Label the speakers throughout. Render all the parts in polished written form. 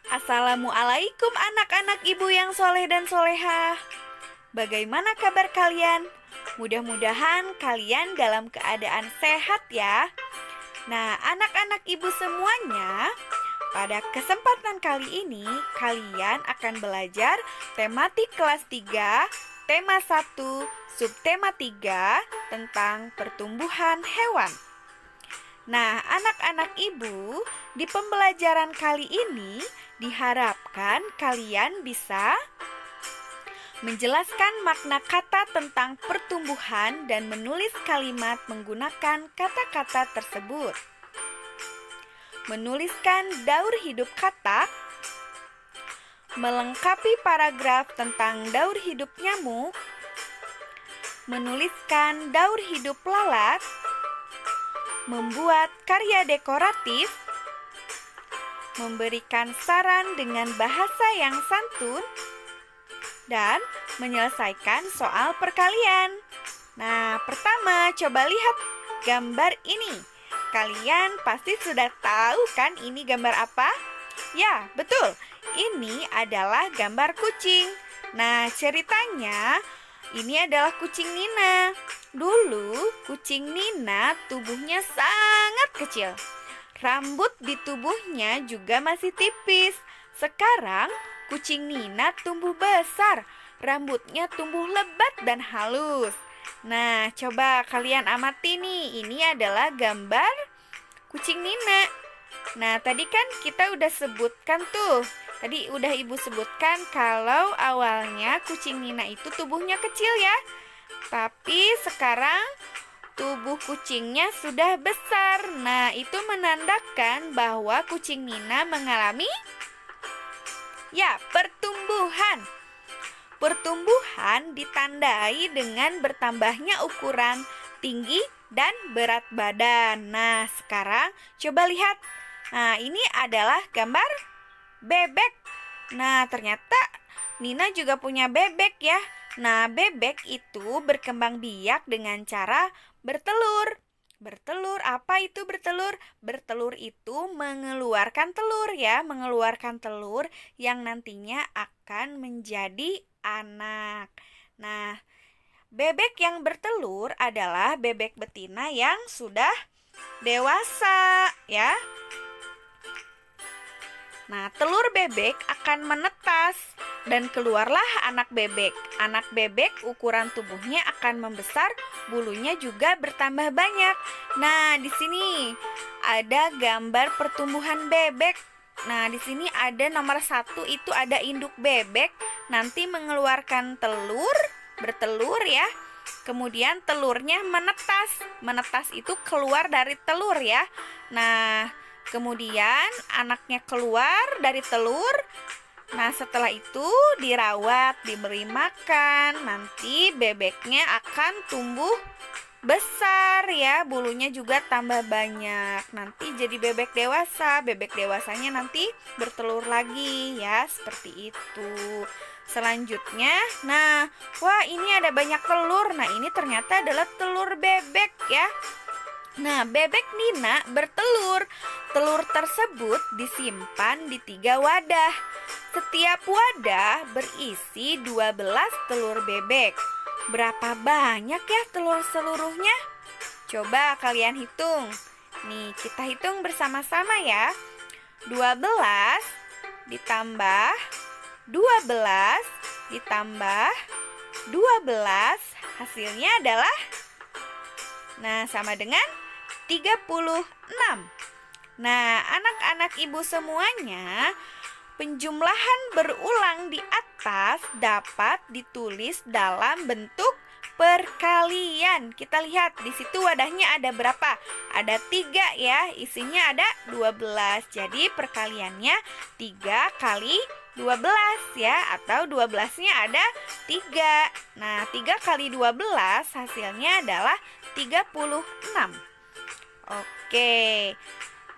Speaker 1: Assalamualaikum anak-anak ibu yang soleh dan solehah. Bagaimana kabar kalian? Mudah-mudahan kalian dalam keadaan sehat ya. Nah, anak-anak ibu semuanya, pada kesempatan kali ini kalian akan belajar tematik kelas 3, tema 1, subtema 3 tentang pertumbuhan hewan. Nah, anak-anak ibu, di pembelajaran kali ini diharapkan kalian bisa menjelaskan makna kata tentang pertumbuhan dan menulis kalimat menggunakan kata-kata tersebut. Menuliskan daur hidup katak, melengkapi paragraf tentang daur hidup nyamuk, menuliskan daur hidup lalat, membuat karya dekoratif, memberikan saran dengan bahasa yang santun, dan menyelesaikan soal perkalian. Nah, pertama coba lihat gambar ini. Kalian pasti sudah tahu kan ini gambar apa? Ya, betul. Ini adalah gambar kucing. Nah, ceritanya ini adalah kucing Nina. Dulu kucing Nina tubuhnya sangat kecil. Rambut di tubuhnya juga masih tipis. Sekarang kucing Nina tumbuh besar. Rambutnya tumbuh lebat dan halus. Nah, coba kalian amati nih. Ini adalah gambar kucing Nina. Nah, tadi kan kita udah sebutkan tuh. Tadi udah ibu sebutkan kalau awalnya kucing Nina itu tubuhnya kecil ya. Tapi sekarang tubuh kucingnya sudah besar. Nah, itu menandakan bahwa kucing Nina mengalami pertumbuhan. Pertumbuhan ditandai dengan bertambahnya ukuran, tinggi, dan berat badan. Nah, sekarang coba lihat. Nah, ini adalah gambar bebek. Nah, ternyata Nina juga punya bebek ya. Nah, bebek itu berkembang biak dengan cara bertelur. Bertelur, apa itu bertelur? Bertelur itu mengeluarkan telur ya, mengeluarkan telur yang nantinya akan menjadi anak. Nah, bebek yang bertelur adalah bebek betina yang sudah dewasa ya. Nah, telur bebek akan menetas dan keluarlah anak bebek. Anak bebek ukuran tubuhnya akan membesar, bulunya juga bertambah banyak. Nah, di sini ada gambar pertumbuhan bebek. Nah, di sini ada nomor 1 itu ada induk bebek, nanti mengeluarkan telur, bertelur ya. Kemudian telurnya menetas. Menetas itu keluar dari telur ya. Nah, kemudian anaknya keluar dari telur. Nah, setelah itu dirawat, diberi makan. Nanti bebeknya akan tumbuh besar ya, bulunya juga tambah banyak. Nanti jadi bebek dewasa. Bebek dewasanya nanti bertelur lagi ya, seperti itu. Selanjutnya, nah, wah ini ada banyak telur. Nah, ini ternyata adalah telur bebek ya. Nah, bebek Nina bertelur. Telur tersebut disimpan di 3 wadah. Setiap wadah berisi 12 telur bebek. Berapa banyak ya telur seluruhnya? Coba kalian hitung. Nih, kita hitung bersama-sama ya. 12 ditambah 12 ditambah 12 hasilnya adalah sama dengan 36. Nah, anak-anak ibu semuanya, penjumlahan berulang di atas dapat ditulis dalam bentuk perkalian. Kita lihat di situ wadahnya ada berapa? Ada 3 ya, isinya ada 12. Jadi perkaliannya 3 kali 12 ya, atau 12-nya ada 3. Nah, 3 kali 12 hasilnya adalah 36. Oke.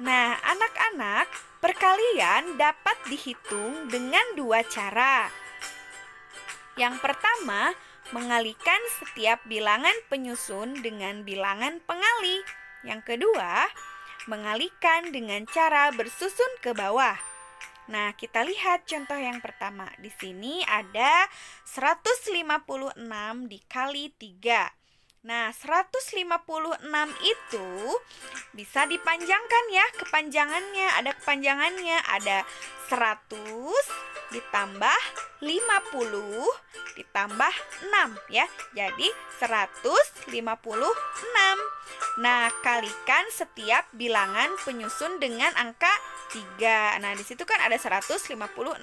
Speaker 1: Nah, anak-anak, perkalian dapat dihitung dengan 2 cara. Yang pertama, mengalikan setiap bilangan penyusun dengan bilangan pengali. Yang kedua, mengalihkan dengan cara bersusun ke bawah. Nah, kita lihat contoh yang pertama. Di sini ada 156 dikali 3. Nah, 156 itu bisa dipanjangkan ya, kepanjangannya. Ada kepanjangannya, ada 100 ditambah 50 ditambah 6 ya. Jadi 156. Nah, kalikan setiap bilangan penyusun dengan angka 3. Nah, di situ kan ada 156.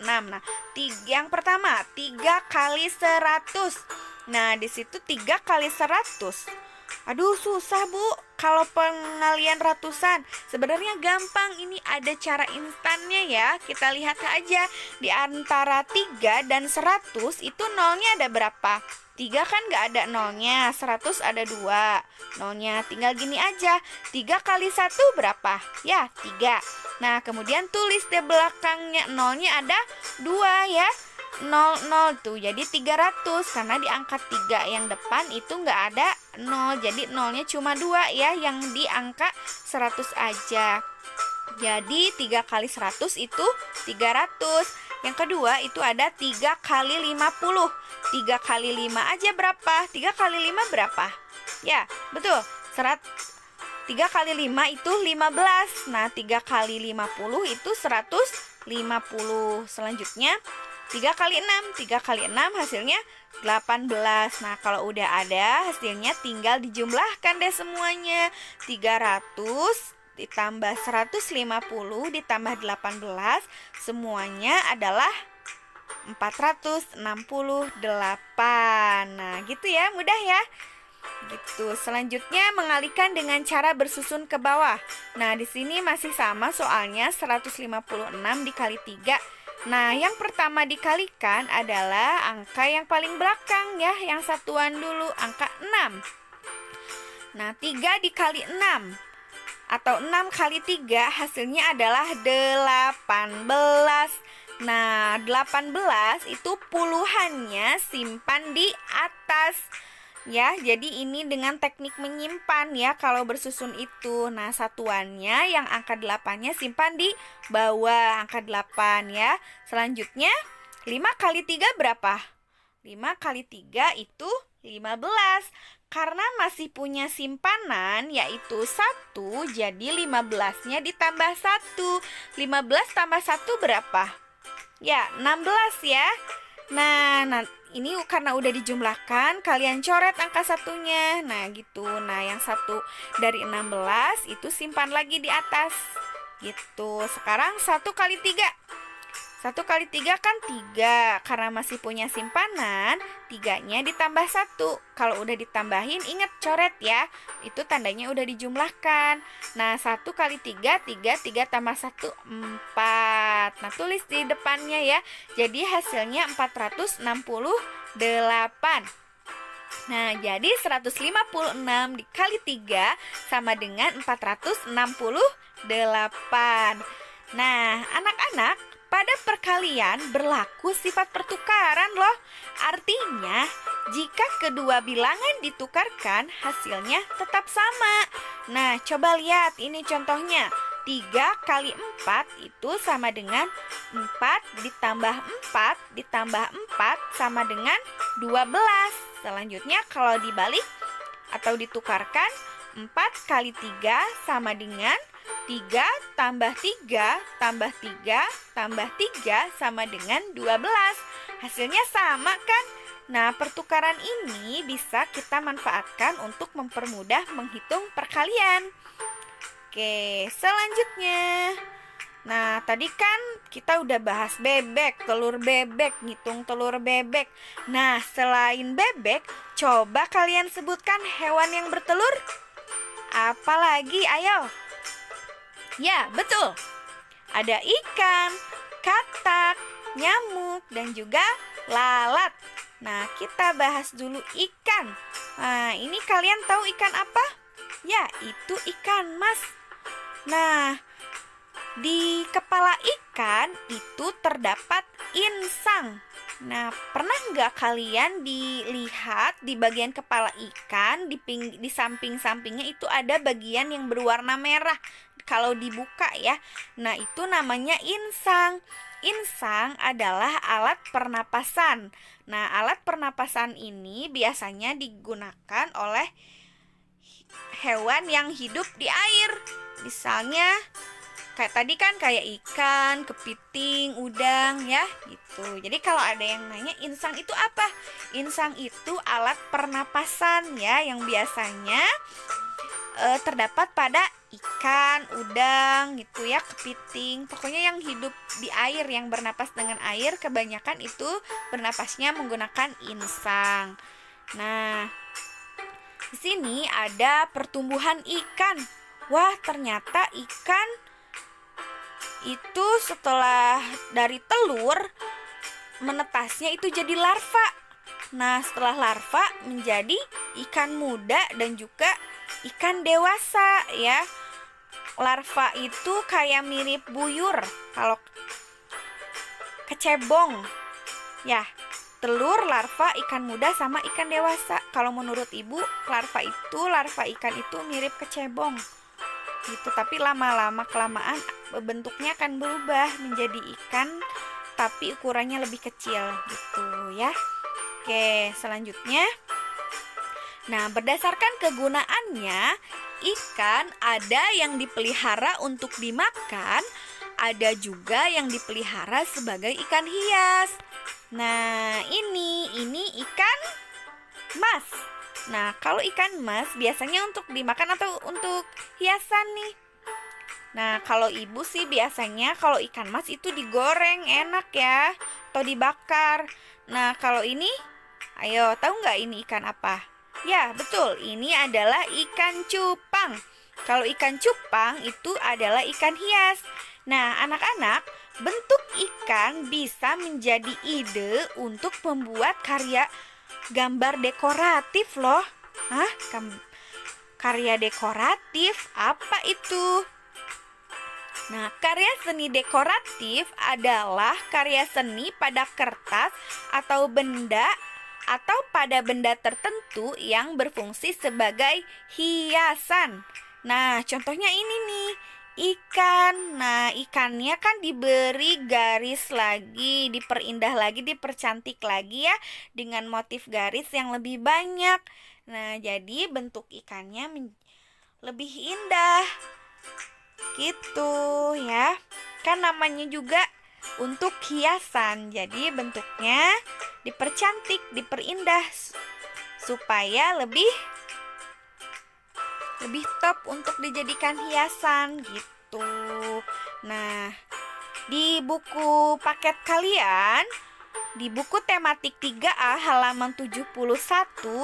Speaker 1: Nah, yang pertama 3 kali 100. Nah, di situ 3 kali 100. Aduh, susah Bu kalau pengalian ratusan. Sebenarnya gampang, ini ada cara instannya ya. Kita lihat aja, di antara 3 dan 100 itu nolnya ada berapa? 3 kan nggak ada nolnya, 100 ada 2 nolnya. Tinggal gini aja, 3 kali 1 berapa? Ya, 3. Nah, kemudian tulis di belakangnya nolnya ada 2 ya. 00 tuh, jadi 300. Karena di angka 3 yang depan itu nggak ada 0, jadi nolnya cuma 2 ya, yang di angka 100 aja. Jadi 3 kali 100 itu 300. Yang kedua itu ada 3 kali 50. 3 kali 5 aja berapa? 3 kali 5 berapa? Ya, betul. 3 kali 5 itu 15. Nah, 3 kali 50 itu 150. Selanjutnya 3 kali 6. 3 kali 6 hasilnya 18. Nah, kalau udah ada hasilnya tinggal dijumlahkan deh semuanya. 300 ditambah 150 ditambah 18 semuanya adalah 468. Nah, gitu ya, mudah ya. Gitu. Selanjutnya mengalihkan dengan cara bersusun ke bawah. Nah, di sini masih sama soalnya 156 dikali 3. Nah, yang pertama dikalikan adalah angka yang paling belakang ya, yang satuan dulu, angka 6. Nah, 3 dikali 6 atau 6 kali 3 hasilnya adalah 18. Nah, 18 itu puluhannya simpan di atas. Ya, jadi ini dengan teknik menyimpan ya kalau bersusun itu. Nah, satuannya yang angka 8-nya simpan di bawah angka 8 ya. Selanjutnya 5 kali 3 berapa? 5 kali 3 itu 15. Karena masih punya simpanan yaitu 1, jadi 15-nya ditambah 1. 15 tambah 1 berapa? Ya, 16 ya. Nah, ini karena udah dijumlahkan, kalian coret angka satunya. Nah, gitu. Nah, yang 1 dari 16 itu simpan lagi di atas. Gitu. Sekarang 1 kali 3. 1 kali 3 kan 3. Karena masih punya simpanan, 3-nya ditambah 1. Kalau udah ditambahin, ingat coret ya. Itu tandanya udah dijumlahkan. Nah, 1 kali 3, 3 tambah 1, 4. Nah, tulis di depannya ya. Jadi hasilnya 468. Nah, jadi 156 dikali 3 sama dengan 468. Nah, anak-anak, pada perkalian berlaku sifat pertukaran loh. Artinya, jika kedua bilangan ditukarkan, hasilnya tetap sama. Nah, coba lihat ini contohnya. 3 kali 4 itu sama dengan 4 ditambah 4 ditambah 4 sama dengan 12. Selanjutnya kalau dibalik atau ditukarkan, 4 kali 3 sama dengan 3 tambah 3 tambah 3 tambah 3 sama dengan 12. Hasilnya sama kan? Nah, pertukaran ini bisa kita manfaatkan untuk mempermudah menghitung perkalian. Oke, selanjutnya. Nah, tadi kan kita udah bahas bebek, telur bebek, ngitung telur bebek. Nah, selain bebek, coba kalian sebutkan hewan yang bertelur. Apalagi, ayo. Ya, betul. Ada ikan, katak, nyamuk, dan juga lalat. Nah, kita bahas dulu ikan. Nah, ini kalian tahu ikan apa? Ya, itu ikan mas. Nah, di kepala ikan itu terdapat insang. Nah, pernah nggak kalian dilihat di bagian kepala ikan, di samping-sampingnya itu ada bagian yang berwarna merah. kalau dibuka ya. Nah, itu namanya insang. Insang adalah alat pernapasan. Nah, alat pernapasan ini biasanya digunakan oleh hewan yang hidup di air. Misalnya kayak tadi kan kayak ikan, kepiting, udang ya gitu. Jadi kalau ada yang nanya insang itu apa? Insang itu alat pernapasan ya yang biasanya terdapat pada ikan, udang gitu ya, kepiting. Pokoknya yang hidup di air, yang bernapas dengan air, kebanyakan itu bernapasnya menggunakan insang. Nah, di sini ada pertumbuhan ikan. Wah, ternyata ikan itu setelah dari telur menetasnya itu jadi larva. Nah, setelah larva menjadi ikan muda dan juga ikan dewasa ya. Larva itu kayak mirip buyur kalau kecebong. Ya, telur, larva, ikan muda sama ikan dewasa. Kalau menurut ibu, larva ikan itu mirip kecebong. Gitu, tapi lama-lama kelamaan bentuknya akan berubah menjadi ikan tapi ukurannya lebih kecil gitu ya. Oke, selanjutnya. Nah, berdasarkan kegunaannya, ikan ada yang dipelihara untuk dimakan, ada juga yang dipelihara sebagai ikan hias. Nah, ini ikan mas. Nah, kalau ikan mas biasanya untuk dimakan atau untuk hiasan nih? Nah, kalau ibu sih biasanya kalau ikan mas itu digoreng enak ya, atau dibakar. Nah, kalau ini, ayo tahu nggak ini ikan apa? Ya, betul, ini adalah ikan cupang. Kalau ikan cupang itu adalah ikan hias. Nah, anak-anak, bentuk ikan bisa menjadi ide untuk membuat karya gambar dekoratif loh. Hah? Karya dekoratif apa itu? Nah, karya seni dekoratif adalah karya seni pada kertas atau benda atau pada benda tertentu yang berfungsi sebagai hiasan. Nah, contohnya ini nih, ikan. Nah, ikannya kan diberi garis lagi, diperindah lagi, dipercantik lagi ya dengan motif garis yang lebih banyak. Nah, jadi bentuk ikannya lebih indah. Gitu ya. Kan namanya juga untuk hiasan. Jadi bentuknya dipercantik, diperindah supaya lebih top untuk dijadikan hiasan gitu. Nah, di buku paket kalian, di buku tematik 3A halaman 71,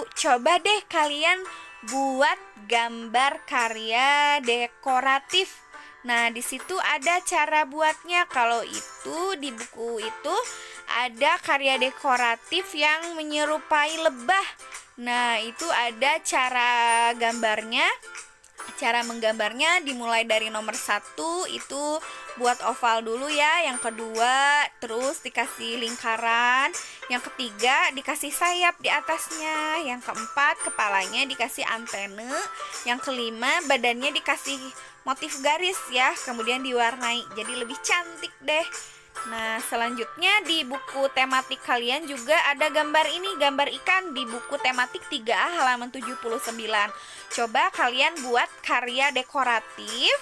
Speaker 1: coba deh kalian buat gambar karya dekoratif. Nah, di situ ada cara buatnya. Kalau itu di buku itu ada karya dekoratif yang menyerupai lebah. Nah, itu ada cara gambarnya. Cara menggambarnya dimulai dari nomor 1 itu buat oval dulu ya. Yang kedua terus dikasih lingkaran. Yang ketiga dikasih sayap di atasnya. Yang keempat kepalanya dikasih antene. Yang kelima badannya dikasih motif garis ya. Kemudian diwarnai jadi lebih cantik deh. Nah, selanjutnya di buku tematik kalian juga ada gambar ini, gambar ikan di buku tematik 3A halaman 79. Coba kalian buat karya dekoratif.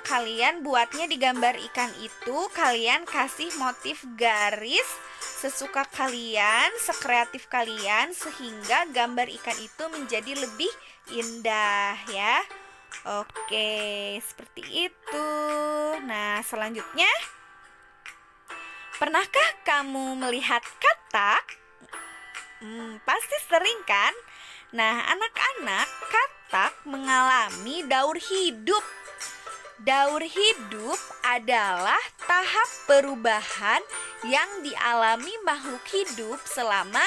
Speaker 1: Kalian buatnya di gambar ikan itu, kalian kasih motif garis sesuka kalian, sekreatif kalian sehingga gambar ikan itu menjadi lebih indah ya. Oke, seperti itu. Nah, selanjutnya, pernahkah kamu melihat katak? Pasti sering kan? Nah, anak-anak, katak mengalami daur hidup. Daur hidup adalah tahap perubahan yang dialami makhluk hidup selama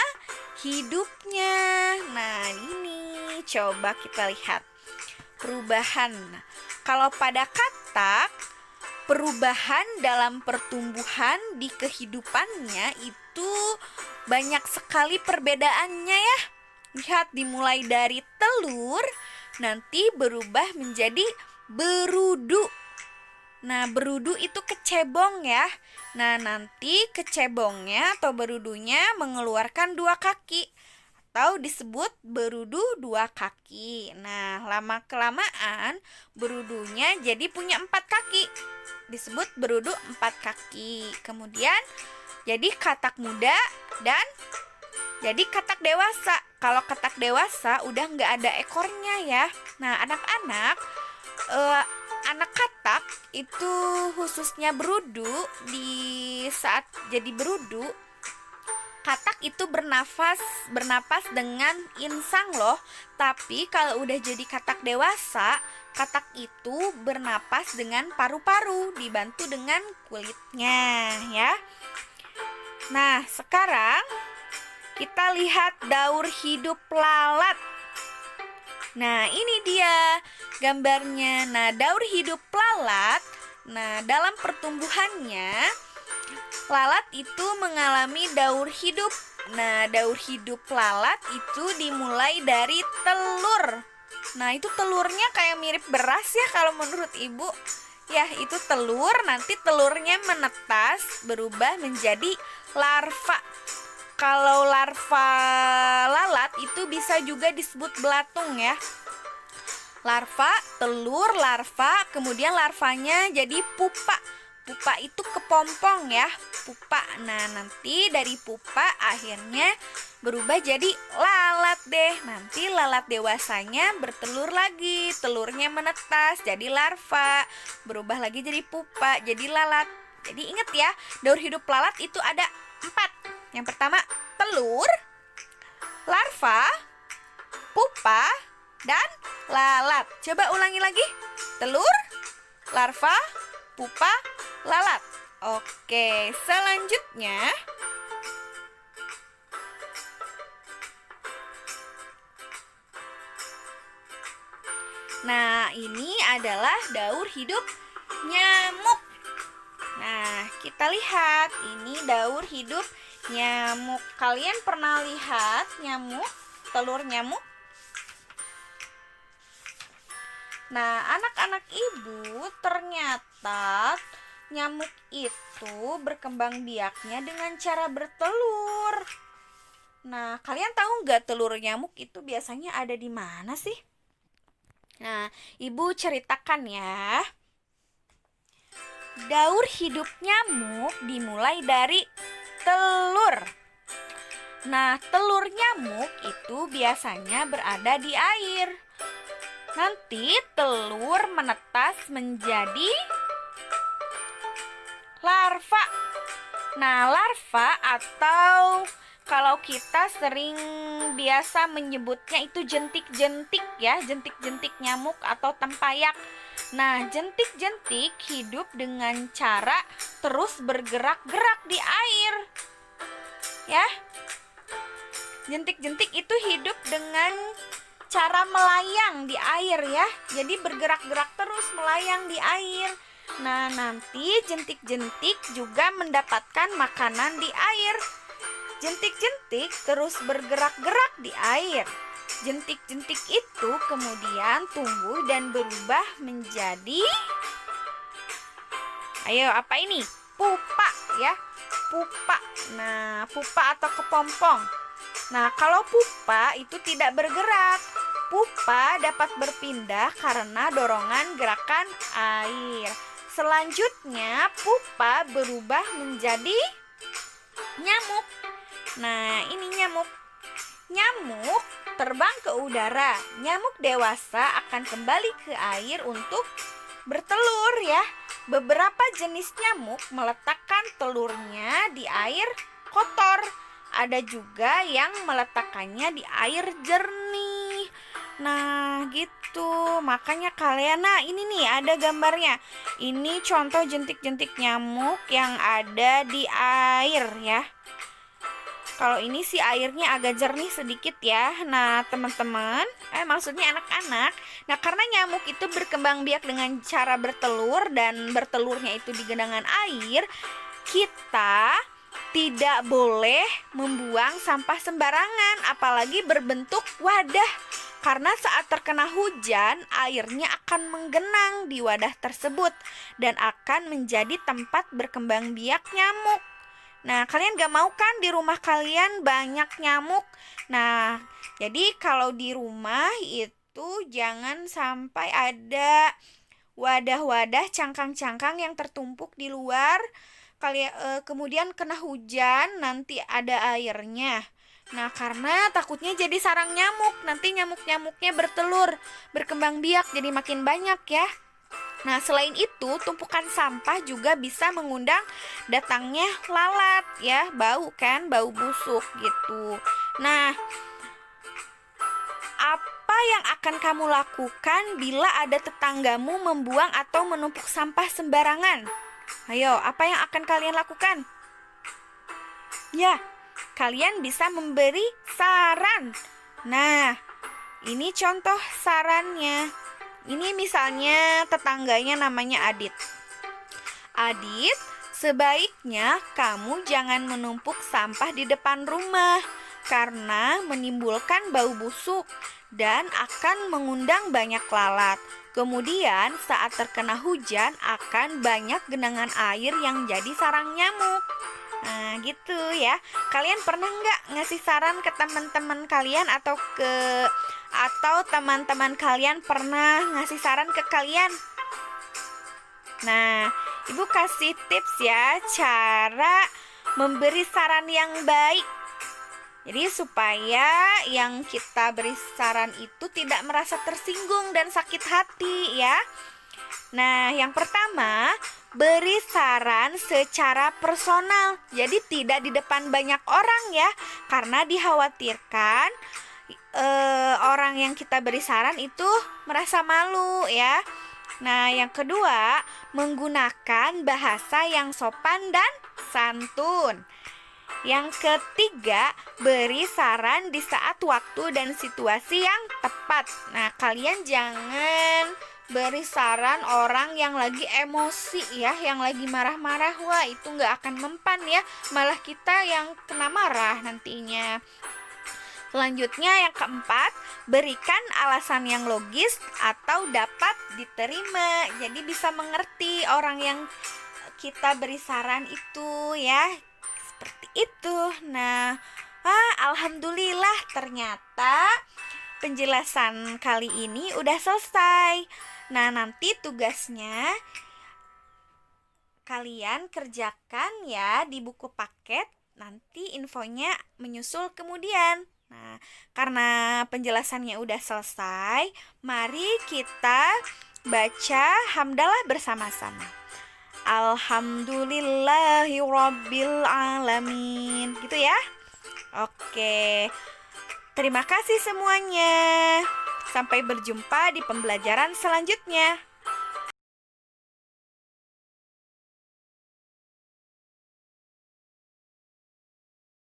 Speaker 1: hidupnya. Nah, ini coba kita lihat perubahan. Nah, kalau pada katak, perubahan dalam pertumbuhan di kehidupannya itu banyak sekali perbedaannya ya. Lihat, dimulai dari telur nanti berubah menjadi berudu. Nah, berudu itu kecebong ya. Nah, nanti kecebongnya atau berudunya mengeluarkan 2 kaki atau disebut berudu 2 kaki. Nah, lama-kelamaan berudunya jadi punya 4 kaki. Disebut berudu 4 kaki. Kemudian jadi katak muda dan jadi katak dewasa. Kalau katak dewasa udah nggak ada ekornya ya. Nah, anak-anak, anak katak itu khususnya berudu, di saat jadi berudu, katak itu bernapas dengan insang loh. Tapi kalau udah jadi katak dewasa, katak itu bernapas dengan paru-paru dibantu dengan kulitnya ya. Nah, sekarang kita lihat daur hidup lalat. Nah, ini dia gambarnya. Nah, daur hidup lalat. Nah, dalam pertumbuhannya, lalat itu mengalami daur hidup. Nah, daur hidup lalat itu dimulai dari telur. Nah, itu telurnya kayak mirip beras ya kalau menurut ibu. Ya, itu telur. Nanti telurnya menetas, berubah menjadi larva. Kalau larva lalat itu bisa juga disebut belatung ya. Larva, telur, larva, kemudian larvanya jadi pupa. Pupa itu kepompong ya, pupa. Nah, nanti dari pupa akhirnya berubah jadi lalat deh. Nanti lalat dewasanya bertelur lagi, telurnya menetas jadi larva, berubah lagi jadi pupa, jadi lalat. Jadi ingat ya, daur hidup lalat itu ada 4. Yang pertama telur, larva, pupa, dan lalat. Coba ulangi lagi. Telur, larva, pupa, lalat. Oke, selanjutnya nah, ini adalah daur hidup nyamuk. Nah, kita lihat ini daur hidup nyamuk. Kalian pernah lihat nyamuk, telur nyamuk? Nah, anak-anak ibu, ternyata nyamuk itu berkembang biaknya dengan cara bertelur. Nah, kalian tahu nggak telur nyamuk itu biasanya ada di mana sih? Nah, ibu ceritakan ya. Daur hidup nyamuk dimulai dari telur. Nah, telur nyamuk itu biasanya berada di air. Nanti telur menetas menjadi larva. Nah, larva atau kalau kita sering biasa menyebutnya itu jentik-jentik ya, jentik-jentik nyamuk atau tempayak. Nah, jentik-jentik hidup dengan cara terus bergerak-gerak di air. Ya. Jentik-jentik itu hidup dengan cara melayang di air ya. Jadi bergerak-gerak terus melayang di air. Nah, nanti jentik-jentik juga mendapatkan makanan di air. Jentik-jentik terus bergerak-gerak di air. Jentik-jentik itu kemudian tumbuh dan berubah menjadi, ayo apa ini? Pupa ya, pupa. Nah, pupa atau kepompong. Nah, kalau pupa itu tidak bergerak. Pupa dapat berpindah karena dorongan gerakan air. Selanjutnya, pupa berubah menjadi nyamuk. Nah, ini nyamuk. Nyamuk terbang ke udara. Nyamuk dewasa akan kembali ke air untuk bertelur ya. Beberapa jenis nyamuk meletakkan telurnya di air kotor. Ada juga yang meletakkannya di air jernih. Nah, gitu. Makanya kalian, nah ini nih ada gambarnya. Ini contoh jentik-jentik nyamuk yang ada di air ya. Kalau ini sih airnya agak jernih sedikit ya. Nah, teman-teman, maksudnya anak-anak. Nah, karena nyamuk itu berkembang biak dengan cara bertelur dan bertelurnya itu di genangan air, kita tidak boleh membuang sampah sembarangan, apalagi berbentuk wadah. karena saat terkena hujan, airnya akan menggenang di wadah tersebut dan akan menjadi tempat berkembang biak nyamuk. Nah, kalian gak mau kan di rumah kalian banyak nyamuk? Nah, jadi kalau di rumah itu jangan sampai ada wadah-wadah cangkang-cangkang yang tertumpuk di luar. Kemudian kena hujan, nanti ada airnya. Nah, karena takutnya jadi sarang nyamuk. Nanti nyamuk-nyamuknya bertelur, berkembang biak jadi makin banyak ya. Nah, selain itu, tumpukan sampah juga bisa mengundang datangnya lalat ya. Bau kan, bau busuk gitu. Nah, apa yang akan kamu lakukan bila ada tetanggamu membuang atau menumpuk sampah sembarangan? Ayo, apa yang akan kalian lakukan? Ya, kalian bisa memberi saran. Nah, ini contoh sarannya. Ini misalnya tetangganya namanya Adit. Adit, sebaiknya kamu jangan menumpuk sampah di depan rumah karena menimbulkan bau busuk dan akan mengundang banyak lalat. Kemudian saat terkena hujan akan banyak genangan air yang jadi sarang nyamuk. Nah, gitu ya. Kalian pernah nggak ngasih saran ke teman-teman kalian atau teman-teman kalian pernah ngasih saran ke kalian? Nah, Ibu kasih tips ya cara memberi saran yang baik. Jadi supaya yang kita beri saran itu tidak merasa tersinggung dan sakit hati ya. Nah, yang pertama, beri saran secara personal. Jadi tidak di depan banyak orang ya, karena dikhawatirkan orang yang kita beri saran itu merasa malu ya. Nah, yang kedua, menggunakan bahasa yang sopan dan santun. Yang ketiga, beri saran di saat waktu dan situasi yang tepat. Nah, kalian jangan beri saran orang yang lagi emosi ya, yang lagi marah-marah. Wah, itu nggak akan mempan ya, malah kita yang kena marah nantinya. Selanjutnya yang keempat, berikan alasan yang logis atau dapat diterima. Jadi bisa mengerti orang yang kita beri saran itu ya. Seperti itu. Nah, alhamdulillah ternyata penjelasan kali ini udah selesai. Nah, nanti tugasnya kalian kerjakan ya di buku paket. Nanti infonya menyusul kemudian. Nah, karena penjelasannya udah selesai, mari kita baca hamdalah bersama-sama. Alhamdulillahirabbil alamin. Gitu ya. Oke. Terima kasih semuanya. Sampai berjumpa di pembelajaran selanjutnya.